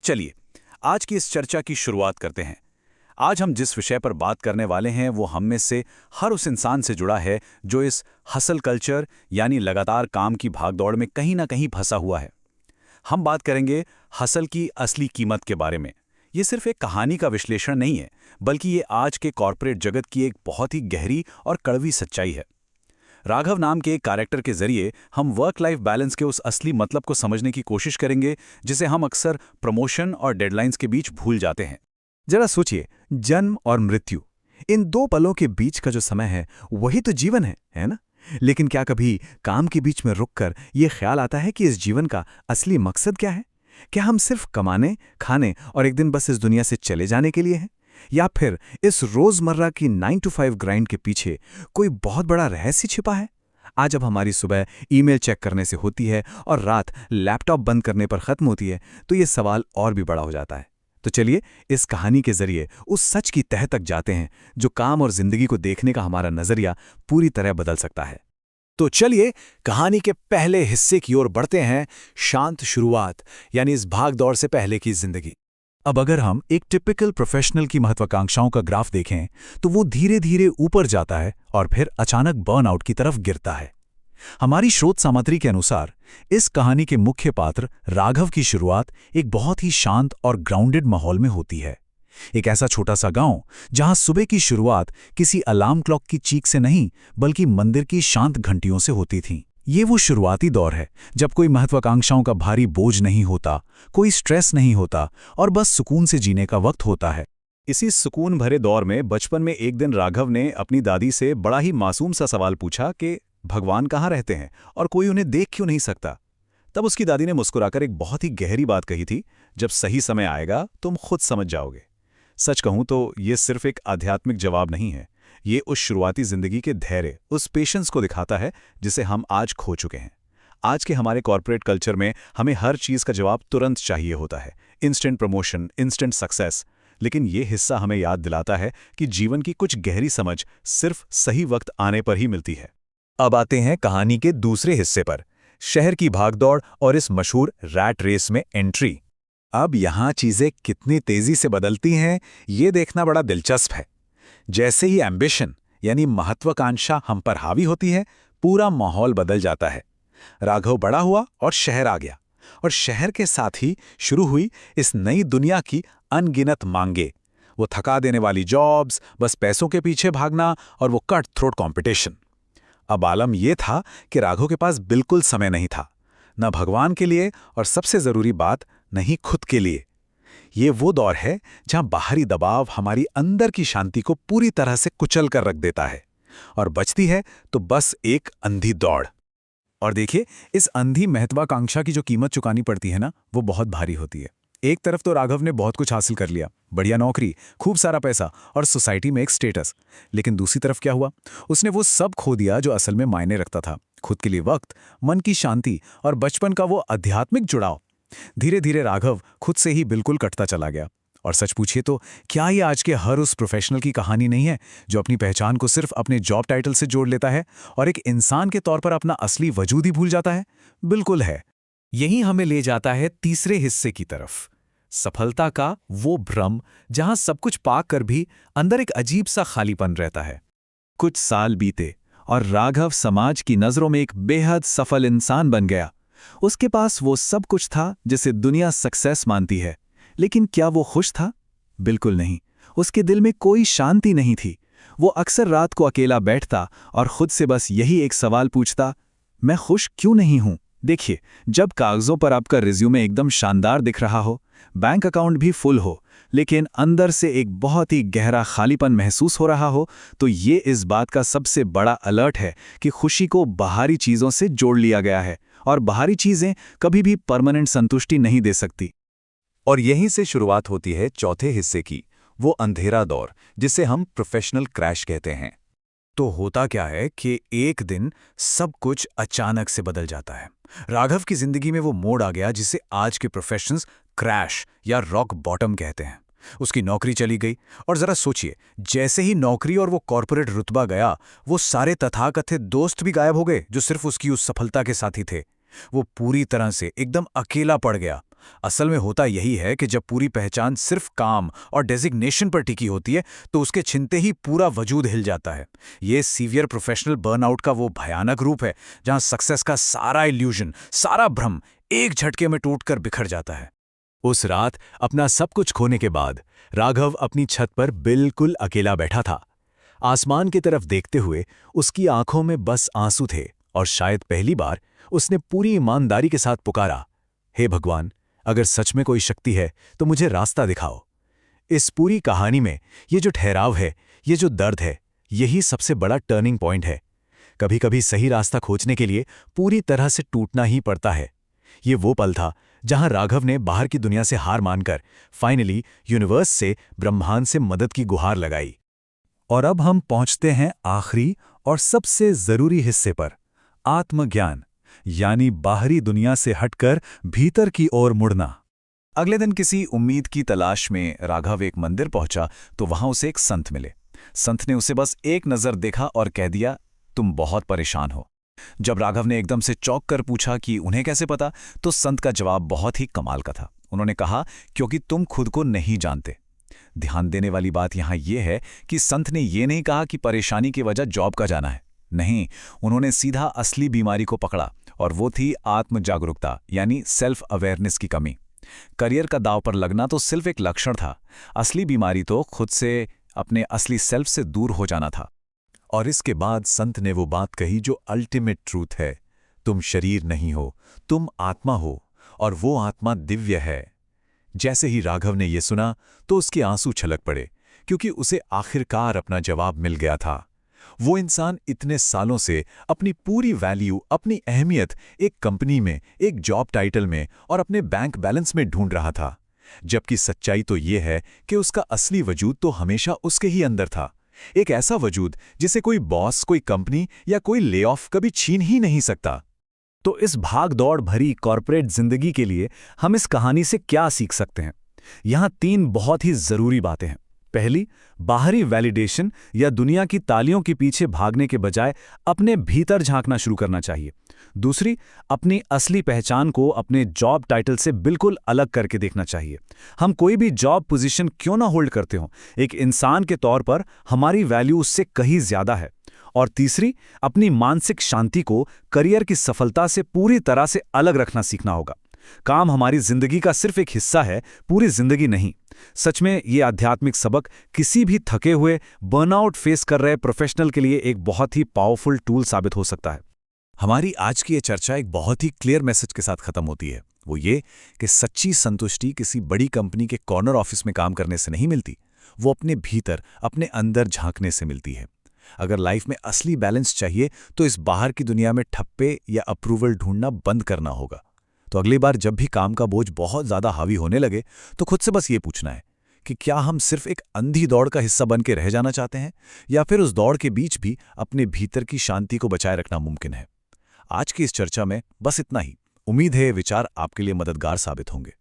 चलिए आज की इस चर्चा की शुरुआत करते हैं। आज हम जिस विषय पर बात करने वाले हैं वो हम में से हर उस इंसान से जुड़ा है जो इस हसल कल्चर यानी लगातार काम की भागदौड़ में कहीं ना कहीं फंसा हुआ है। हम बात करेंगे हसल की असली कीमत के बारे में। ये सिर्फ एक कहानी का विश्लेषण नहीं है, बल्कि ये आज के कॉरपोरेट जगत की एक बहुत ही गहरी और कड़वी सच्चाई है। राघव नाम के एक कैरेक्टर के जरिए हम वर्क लाइफ बैलेंस के उस असली मतलब को समझने की कोशिश करेंगे जिसे हम अक्सर प्रमोशन और डेडलाइंस के बीच भूल जाते हैं। जरा सोचिए, जन्म और मृत्यु, इन दो पलों के बीच का जो समय है वही तो जीवन है ना? लेकिन क्या कभी काम के बीच में रुककर ये ख्याल आता है कि इस जीवन का असली मकसद क्या है? क्या हम सिर्फ कमाने, खाने और एक दिन बस इस दुनिया से चले जाने के लिए हैं? या फिर इस रोजमर्रा की 9 to 5 ग्राइंड के पीछे कोई बहुत बड़ा रहस्य छिपा है? आज जब हमारी सुबह ईमेल चेक करने से होती है और रात लैपटॉप बंद करने पर खत्म होती है, तो ये सवाल और भी बड़ा हो जाता है। तो चलिए इस कहानी के जरिए उस सच की तह तक जाते हैं जो काम और जिंदगी को देखने का हमारा नजरिया पूरी तरह बदल सकता है। तो चलिए कहानी के पहले हिस्से की ओर बढ़ते हैं, शांत शुरुआत यानी इस भागदौड़ से पहले की जिंदगी। अब अगर हम एक टिपिकल प्रोफेशनल की महत्वाकांक्षाओं का ग्राफ देखें तो वो धीरे धीरे ऊपर जाता है और फिर अचानक बर्नआउट की तरफ गिरता है। हमारी स्रोत सामग्री के अनुसार इस कहानी के मुख्य पात्र राघव की शुरुआत एक बहुत ही शांत और ग्राउंडेड माहौल में होती है। एक ऐसा छोटा सा गांव जहां सुबह की शुरुआत किसी अलार्म क्लॉक की चीख से नहीं बल्कि मंदिर की शांत घंटियों से होती थी। ये वो शुरुआती दौर है जब कोई महत्वाकांक्षाओं का भारी बोझ नहीं होता, कोई स्ट्रेस नहीं होता और बस सुकून से जीने का वक्त होता है। इसी सुकून भरे दौर में बचपन में एक दिन राघव ने अपनी दादी से बड़ा ही मासूम सा सवाल पूछा कि भगवान कहाँ रहते हैं और कोई उन्हें देख क्यों नहीं सकता। तब उसकी दादी ने मुस्कुराकर एक बहुत ही गहरी बात कही थी, जब सही समय आएगा तुम खुद समझ जाओगे। सच कहूं तो ये सिर्फ एक आध्यात्मिक जवाब नहीं है, ये उस शुरुआती जिंदगी के धैर्य, उस पेशेंस को दिखाता है जिसे हम आज खो चुके हैं। आज के हमारे कॉर्पोरेट कल्चर में हमें हर चीज का जवाब तुरंत चाहिए होता है, इंस्टेंट प्रमोशन, इंस्टेंट सक्सेस। लेकिन ये हिस्सा हमें याद दिलाता है कि जीवन की कुछ गहरी समझ सिर्फ सही वक्त आने पर ही मिलती है। अब आते हैं कहानी के दूसरे हिस्से पर, शहर की भागदौड़ और इस मशहूर रैट रेस में एंट्री। अब यहां चीजें कितनी तेजी से बदलती हैं ये देखना बड़ा दिलचस्प है। जैसे ही एम्बिशन यानी महत्वाकांक्षा हम पर हावी होती है, पूरा माहौल बदल जाता है। राघव बड़ा हुआ और शहर आ गया, और शहर के साथ ही शुरू हुई इस नई दुनिया की अनगिनत मांगे। वो थका देने वाली जॉब्स, बस पैसों के पीछे भागना और वो कट थ्रोट कॉम्पिटिशन। अब आलम यह था कि राघव के पास बिल्कुल समय नहीं था, न भगवान के लिए और सबसे जरूरी बात, नहीं खुद के लिए। ये वो दौर है जहां बाहरी दबाव हमारी अंदर की शांति को पूरी तरह से कुचल कर रख देता है और बचती है तो बस एक अंधी दौड़। और देखिए, इस अंधी महत्वाकांक्षा की जो कीमत चुकानी पड़ती है ना, वो बहुत भारी होती है। एक तरफ तो राघव ने बहुत कुछ हासिल कर लिया, बढ़िया नौकरी, खूब सारा पैसा और सोसाइटी में एक स्टेटस। लेकिन दूसरी तरफ क्या हुआ? उसने वो सब खो दिया जो असल में मायने रखता था, खुद के लिए वक्त, मन की शांति और बचपन का वो आध्यात्मिक जुड़ाव। धीरे धीरे राघव खुद से ही बिल्कुल कटता चला गया। और सच पूछिए तो क्या ये आज के हर उस प्रोफेशनल की कहानी नहीं है जो अपनी पहचान को सिर्फ अपने जॉब टाइटल से जोड़ लेता है और एक इंसान के तौर पर अपना असली वजूद ही भूल जाता है? बिल्कुल है। यही हमें ले जाता है तीसरे हिस्से की तरफ, सफलता का वो भ्रम जहां सब कुछ पाकर भी अंदर एक अजीब सा खालीपन रहता है। कुछ साल बीते और राघव समाज की नजरों में एक बेहद सफल इंसान बन गया। उसके पास वो सब कुछ था जिसे दुनिया सक्सेस मानती है, लेकिन क्या वो खुश था? बिल्कुल नहीं। उसके दिल में कोई शांति नहीं थी। वो अक्सर रात को अकेला बैठता और खुद से बस यही एक सवाल पूछता, मैं खुश क्यों नहीं हूं? देखिए, जब कागजों पर आपका रिज्यूमे एकदम शानदार दिख रहा हो, बैंक अकाउंट भी फुल हो, लेकिन अंदर से एक बहुत ही गहरा खालीपन महसूस हो रहा हो, तो ये इस बात का सबसे बड़ा अलर्ट है कि खुशी को बाहरी चीज़ों से जोड़ लिया गया है और बाहरी चीज़ें कभी भी परमानेंट संतुष्टि नहीं दे सकती। और यहीं से शुरुआत होती है चौथे हिस्से की, वो अंधेरा दौर जिसे हम प्रोफेशनल क्रैश कहते हैं। तो होता क्या है कि एक दिन सब कुछ अचानक से बदल जाता है। राघव की जिंदगी में वो मोड़ आ गया जिसे आज के प्रोफेशनल्स क्रैश या रॉक बॉटम कहते हैं। उसकी नौकरी चली गई, और जरा सोचिए, जैसे ही नौकरी और वो कॉर्पोरेट रुतबा गया, वो सारे तथाकथित दोस्त भी गायब हो गए जो सिर्फ उसकी उस सफलता के साथी थे। वो पूरी तरह से एकदम अकेला पड़ गया असल में होता यही है कि जब पूरी पहचान सिर्फ काम और डेजिग्नेशन पर टिकी होती है तो उसके छिनते ही पूरा वजूद हिल जाता है। ये सीवियर प्रोफेशनल बर्नआउट का वो भयानक रूप है जहां सक्सेस का सारा इल्यूजन, सारा भ्रम एक झटके में टूटकर बिखर जाता है। उस रात अपना सब कुछ खोने के बाद राघव अपनी छत पर बिल्कुल अकेला बैठा था। आसमान की तरफ देखते हुए उसकी आंखों में बस आंसू थे और शायद पहली बार उसने पूरी ईमानदारी के साथ पुकारा, हे भगवान, अगर सच में कोई शक्ति है तो मुझे रास्ता दिखाओ। इस पूरी कहानी में ये जो ठहराव है, ये जो दर्द है, यही सबसे बड़ा टर्निंग पॉइंट है। कभी कभी सही रास्ता खोजने के लिए पूरी तरह से टूटना ही पड़ता है। ये वो पल था जहां राघव ने बाहर की दुनिया से हार मानकर फाइनली यूनिवर्स से, ब्रह्मांड से मदद की गुहार लगाई। और अब हम पहुंचते हैं आखिरी और सबसे जरूरी हिस्से पर, आत्मज्ञान, यानी बाहरी दुनिया से हटकर भीतर की ओर मुड़ना। अगले दिन किसी उम्मीद की तलाश में राघव एक मंदिर पहुंचा तो वहां उसे एक संत मिले। संत ने उसे बस एक नजर देखा और कह दिया, तुम बहुत परेशान हो। जब राघव ने एकदम से चौंक कर पूछा कि उन्हें कैसे पता, तो संत का जवाब बहुत ही कमाल का था। उन्होंने कहा, क्योंकि तुम खुद को नहीं जानते। ध्यान देने वाली बात यहां यह है कि संत ने यह नहीं कहा कि परेशानी की वजह जॉब का जाना है। नहीं, उन्होंने सीधा असली बीमारी को पकड़ा और वो थी आत्म जागरूकता, यानी सेल्फ अवेयरनेस की कमी। करियर का दांव पर लगना तो सिर्फ एक लक्षण था, असली बीमारी तो खुद से, अपने असली सेल्फ से दूर हो जाना था। और इसके बाद संत ने वो बात कही जो अल्टीमेट ट्रूथ है, तुम शरीर नहीं हो, तुम आत्मा हो, और वो आत्मा दिव्य है। जैसे ही राघव ने ये सुना तो उसके आंसू छलक पड़े, क्योंकि उसे आखिरकार अपना जवाब मिल गया था। वो इंसान इतने सालों से अपनी पूरी वैल्यू, अपनी अहमियत एक कंपनी में, एक जॉब टाइटल में और अपने बैंक बैलेंस में ढूंढ रहा था, जबकि सच्चाई तो ये है कि उसका असली वजूद तो हमेशा उसके ही अंदर था। एक ऐसा वजूद जिसे कोई बॉस, कोई कंपनी या कोई ले ऑफ कभी छीन ही नहीं सकता। तो इस भाग दौड़ भरी कॉर्पोरेट जिंदगी के लिए हम इस कहानी से क्या सीख सकते हैं? यहां 3 बहुत ही जरूरी बातें हैं। पहली, बाहरी वैलिडेशन या दुनिया की तालियों के पीछे भागने के बजाय अपने भीतर झांकना शुरू करना चाहिए। दूसरी, अपनी असली पहचान को अपने जॉब टाइटल से बिल्कुल अलग करके देखना चाहिए। हम कोई भी जॉब पोजीशन क्यों ना होल्ड करते हों, एक इंसान के तौर पर हमारी वैल्यू उससे कहीं ज्यादा है। और तीसरी, अपनी मानसिक शांति को करियर की सफलता से पूरी तरह से अलग रखना सीखना होगा। काम हमारी जिंदगी का सिर्फ एक हिस्सा है, पूरी जिंदगी नहीं। सच में ये आध्यात्मिक सबक किसी भी थके हुए, बर्नआउट फेस कर रहे प्रोफेशनल के लिए एक बहुत ही पावरफुल टूल साबित हो सकता है। हमारी आज की ये चर्चा एक बहुत ही क्लियर मैसेज के साथ खत्म होती है। वो ये कि सच्ची संतुष्टि किसी बड़ी कंपनी के कॉर्नर ऑफिस में काम करने से नहीं मिलती, वो अपने भीतर, अपने अंदर झांकने से मिलती है। अगर लाइफ में असली बैलेंस चाहिए तो इस बाहर की दुनिया में ठप्पे या अप्रूवल ढूंढना बंद करना होगा। तो अगली बार जब भी काम का बोझ बहुत ज्यादा हावी होने लगे तो खुद से बस ये पूछना है कि क्या हम सिर्फ एक अंधी दौड़ का हिस्सा बन के रह जाना चाहते हैं, या फिर उस दौड़ के बीच भी अपने भीतर की शांति को बचाए रखना मुमकिन है। आज की इस चर्चा में बस इतना ही। उम्मीद है ये विचार आपके लिए मददगार साबित होंगे।